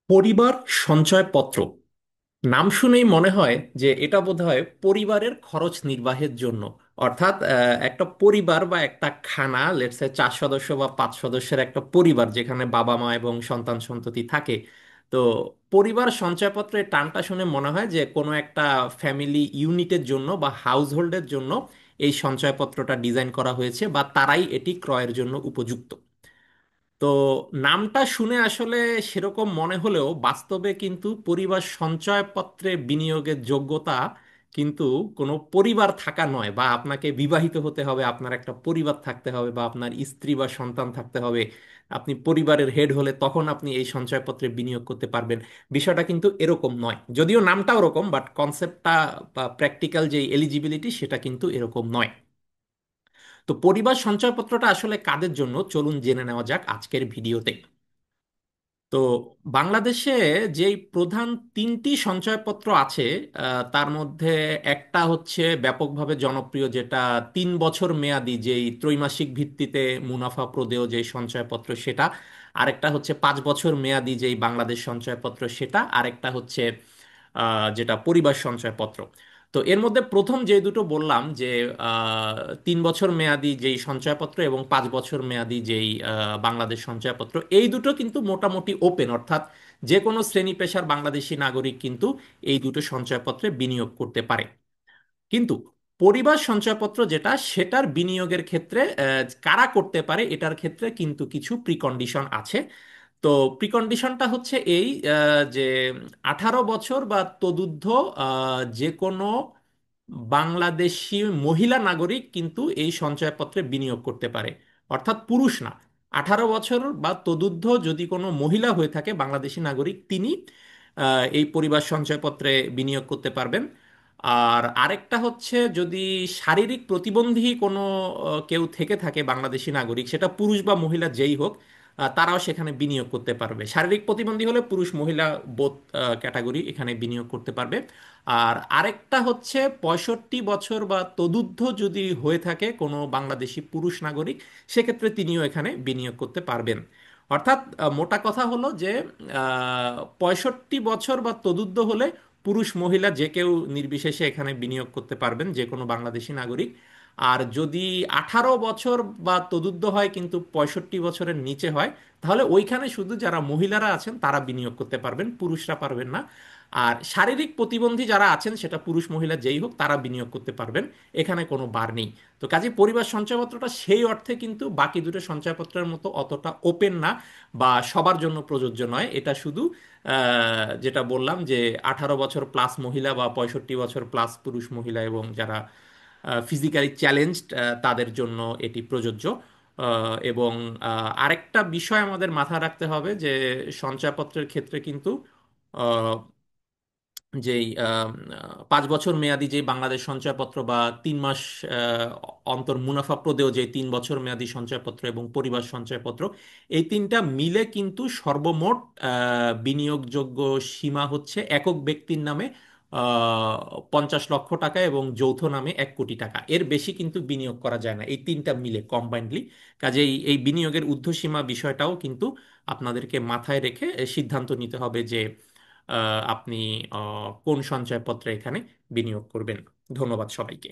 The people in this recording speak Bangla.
পরিবার সঞ্চয়পত্র নাম শুনেই মনে হয় যে এটা বোধহয় পরিবারের খরচ নির্বাহের জন্য। অর্থাৎ একটা পরিবার বা একটা খানা, লেটস সে 4 সদস্য বা 5 সদস্যের একটা পরিবার যেখানে বাবা মা এবং সন্তান সন্ততি থাকে। তো পরিবার সঞ্চয়পত্রের টানটা শুনে মনে হয় যে কোনো একটা ফ্যামিলি ইউনিটের জন্য বা হাউস হোল্ডের জন্য এই সঞ্চয়পত্রটা ডিজাইন করা হয়েছে বা তারাই এটি ক্রয়ের জন্য উপযুক্ত। তো নামটা শুনে আসলে সেরকম মনে হলেও বাস্তবে কিন্তু পরিবার সঞ্চয়পত্রে বিনিয়োগের যোগ্যতা কিন্তু কোনো পরিবার থাকা নয়, বা আপনাকে বিবাহিত হতে হবে, আপনার একটা পরিবার থাকতে হবে, বা আপনার স্ত্রী বা সন্তান থাকতে হবে, আপনি পরিবারের হেড হলে তখন আপনি এই সঞ্চয়পত্রে বিনিয়োগ করতে পারবেন। বিষয়টা কিন্তু এরকম নয়, যদিও নামটা ওরকম, বাট কনসেপ্টটা বা প্র্যাকটিক্যাল যে এলিজিবিলিটি সেটা কিন্তু এরকম নয়। তো পরিবার সঞ্চয়পত্রটা আসলে কাদের জন্য চলুন জেনে নেওয়া যাক আজকের ভিডিওতে। তো বাংলাদেশে যেই প্রধান 3টি সঞ্চয়পত্র আছে, তার মধ্যে একটা হচ্ছে ব্যাপকভাবে জনপ্রিয়, যেটা 3 বছর মেয়াদি যেই ত্রৈমাসিক ভিত্তিতে মুনাফা প্রদেয় যে সঞ্চয়পত্র সেটা। আরেকটা হচ্ছে 5 বছর মেয়াদি যেই বাংলাদেশ সঞ্চয়পত্র সেটা। আরেকটা হচ্ছে যেটা পরিবার সঞ্চয়পত্র। তো এর মধ্যে প্রথম যে দুটো বললাম যে 3 বছর মেয়াদি যেই সঞ্চয়পত্র এবং 5 বছর মেয়াদি যেই বাংলাদেশ সঞ্চয়পত্র, এই দুটো কিন্তু মোটামুটি ওপেন, অর্থাৎ যে কোনো শ্রেণী পেশার বাংলাদেশি নাগরিক কিন্তু এই দুটো সঞ্চয়পত্রে বিনিয়োগ করতে পারে। কিন্তু পরিবার সঞ্চয়পত্র যেটা, সেটার বিনিয়োগের ক্ষেত্রে কারা করতে পারে এটার ক্ষেত্রে কিন্তু কিছু প্রিকন্ডিশন আছে। তো প্রিকন্ডিশনটা হচ্ছে এই, যে 18 বছর বা তদূর্ধ্ব যে কোনো বাংলাদেশি মহিলা নাগরিক কিন্তু এই সঞ্চয়পত্রে বিনিয়োগ করতে পারে। অর্থাৎ পুরুষ না, 18 বছর বা তদূর্ধ্ব যদি কোনো মহিলা হয়ে থাকে বাংলাদেশি নাগরিক, তিনি এই পরিবার সঞ্চয়পত্রে বিনিয়োগ করতে পারবেন। আর আরেকটা হচ্ছে, যদি শারীরিক প্রতিবন্ধী কোনো কেউ থেকে থাকে বাংলাদেশি নাগরিক, সেটা পুরুষ বা মহিলা যেই হোক, তারাও সেখানে বিনিয়োগ করতে পারবে। শারীরিক প্রতিবন্ধী হলে পুরুষ মহিলা বোথ ক্যাটাগরি এখানে বিনিয়োগ করতে পারবে। আর আরেকটা হচ্ছে 65 বছর বা তদূর্ধ্ব যদি হয়ে থাকে কোনো বাংলাদেশি পুরুষ নাগরিক, সেক্ষেত্রে তিনিও এখানে বিনিয়োগ করতে পারবেন। অর্থাৎ মোটা কথা হলো যে 65 বছর বা তদূর্ধ্ব হলে পুরুষ মহিলা যে কেউ নির্বিশেষে এখানে বিনিয়োগ করতে পারবেন, যে কোনো বাংলাদেশি নাগরিক। আর যদি 18 বছর বা তদুর্ধ্ব হয় কিন্তু 65 বছরের নিচে হয়, তাহলে ওইখানে শুধু যারা মহিলারা আছেন তারা বিনিয়োগ করতে পারবেন, পুরুষরা পারবেন না। আর শারীরিক প্রতিবন্ধী যারা আছেন, সেটা পুরুষ মহিলা যেই হোক, তারা বিনিয়োগ করতে পারবেন, এখানে কোনো বার নেই। তো কাজে পরিবার সঞ্চয়পত্রটা সেই অর্থে কিন্তু বাকি দুটো সঞ্চয়পত্রের মতো অতটা ওপেন না, বা সবার জন্য প্রযোজ্য নয়। এটা শুধু যেটা বললাম যে 18 বছর প্লাস মহিলা বা 65 বছর প্লাস পুরুষ মহিলা এবং যারা ফিজিক্যালি চ্যালেঞ্জড তাদের জন্য এটি প্রযোজ্য। এবং আরেকটা বিষয় আমাদের মাথায় রাখতে হবে যে সঞ্চয়পত্রের ক্ষেত্রে কিন্তু যেই 5 বছর মেয়াদি যে বাংলাদেশ সঞ্চয়পত্র বা 3 মাস আহ, অন্তর মুনাফা প্রদেয় যে 3 বছর মেয়াদি সঞ্চয়পত্র এবং পরিবার সঞ্চয়পত্র, এই তিনটা মিলে কিন্তু সর্বমোট বিনিয়োগযোগ্য সীমা হচ্ছে একক ব্যক্তির নামে 50 লক্ষ টাকা এবং যৌথ নামে 1 কোটি টাকা। এর বেশি কিন্তু বিনিয়োগ করা যায় না এই তিনটা মিলে কম্বাইন্ডলি। কাজেই এই বিনিয়োগের ঊর্ধ্বসীমা বিষয়টাও কিন্তু আপনাদেরকে মাথায় রেখে সিদ্ধান্ত নিতে হবে যে আপনি কোন সঞ্চয়পত্রে এখানে বিনিয়োগ করবেন। ধন্যবাদ সবাইকে।